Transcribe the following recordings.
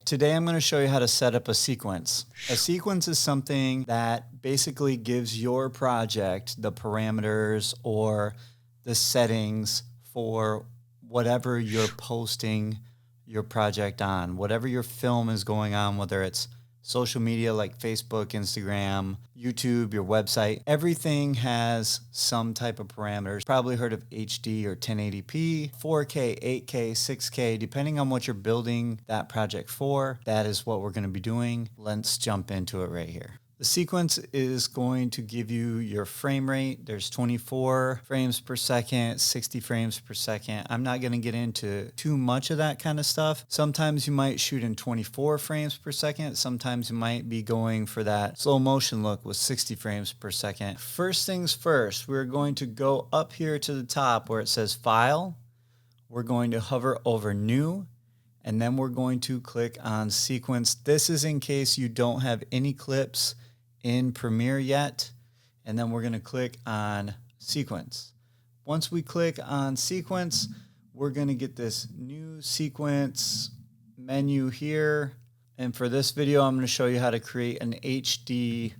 Today I'm going to show you how to set up a sequence. A sequence is something that basically gives your project the parameters or the settings for whatever you're posting your project on, whatever your film is going on, whether it's social media like Facebook, Instagram, YouTube, your website. Everything has some type of parameters. Probably heard of HD or 1080p, 4K, 8K, 6K, depending on what you're building that project for. That is what we're going to be doing. Let's jump into it right here. The sequence is going to give you your frame rate. There's 24 frames per second, 60 frames per second. I'm not going to get into too much of that kind of stuff. Sometimes you might shoot in 24 frames per second. Sometimes you might be going for that slow motion look with 60 frames per second. First things first, we're going to go up here to the top where it says File. We're going to hover over New. And then we're going to click on Sequence. This is in case you don't have any clips in Premiere yet. And then we're going to click on Sequence. Once we click on Sequence, we're going to get this new sequence menu here. And for this video, I'm going to show you how to create an HD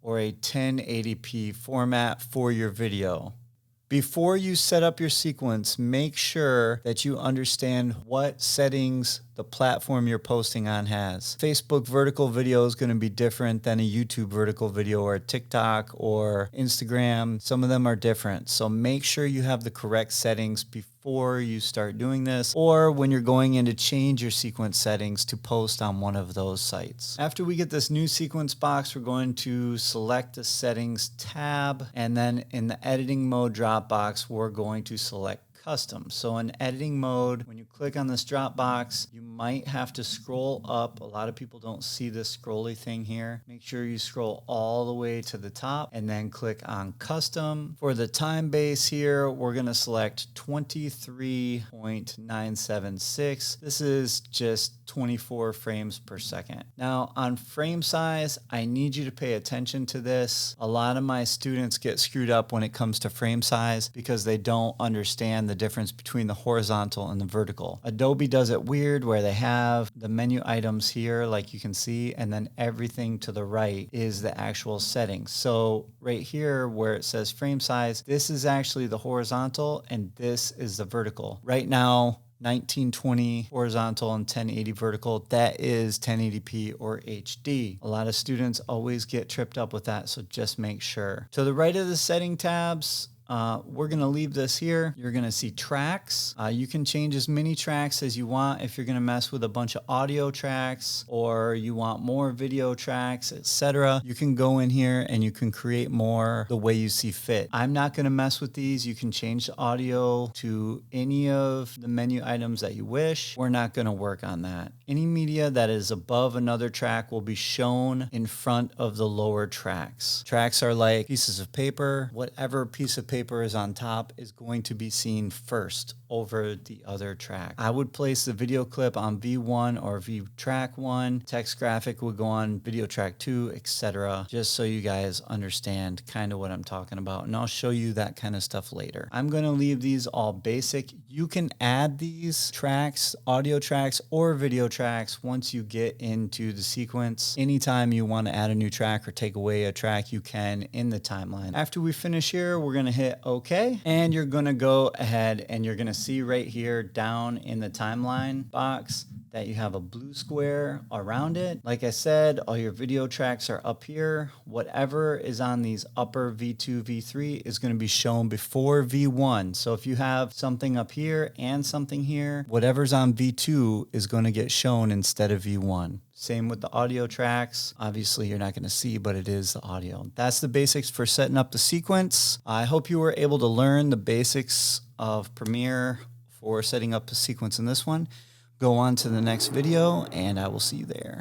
or a 1080p format for your video. Before you set up your sequence, make sure that you understand what settings the platform you're posting on has. Facebook vertical video is going to be different than a YouTube vertical video or a TikTok or Instagram. Some of them are different. So make sure you have the correct settings before you start doing this, or when you're going in to change your sequence settings to post on one of those sites. After we get this new sequence box, we're going to select the settings tab, and then in the editing mode drop box, we're going to select custom. So in editing mode, when you click on this drop box, you might have to scroll up. A lot of people don't see this scrolly thing here. Make sure you scroll all the way to the top and then click on custom. For the time base here, we're going to select 23.976. This is just 24 frames per second. Now on frame size, I need you to pay attention to this. A lot of my students get screwed up when it comes to frame size because they don't understand the difference between the horizontal and the vertical. Adobe does it weird where they have the menu items here like you can see, and then everything to the right is the actual settings. So right here where it says frame size, this is actually the horizontal and this is the vertical. Right now 1920 horizontal and 1080 vertical, that is 1080p or HD. A lot of students always get tripped up with that, so just make sure. To the right of the setting tabs, we're going to leave this here. You're going to see tracks. You can change as many tracks as you want if you're going to mess with a bunch of audio tracks or you want more video tracks, etc. You can go in here and you can create more the way you see fit. I'm not going to mess with these. You can change the audio to any of the menu items that you wish. We're not going to work on that. Any media that is above another track will be shown in front of the lower tracks. Tracks are like pieces of paper. Whatever piece of paper is on top is going to be seen first over the other track. I would place the video clip on V1 or V track 1. Text graphic would go on video track 2, etc. Just so you guys understand kind of what I'm talking about. And I'll show you that kind of stuff later. I'm going to leave these all basic. You can add these tracks, audio tracks or video tracks once you get into the sequence. Anytime you want to add a new track or take away a track, you can in the timeline. After we finish here, we're going to hit OK, and you're going to go ahead and you're going to see right here down in the timeline box that you have a blue square around it. Like I said, all your video tracks are up here. Whatever is on these upper V2, V3 is going to be shown before V1. So if you have something up here and something here, whatever's on V2 is going to get shown instead of V1. Same with the audio tracks. Obviously, you're not going to see, but it is the audio. That's the basics for setting up the sequence. I hope you were able to learn the basics of Premiere for setting up a sequence in this one. Go on to the next video, and I will see you there.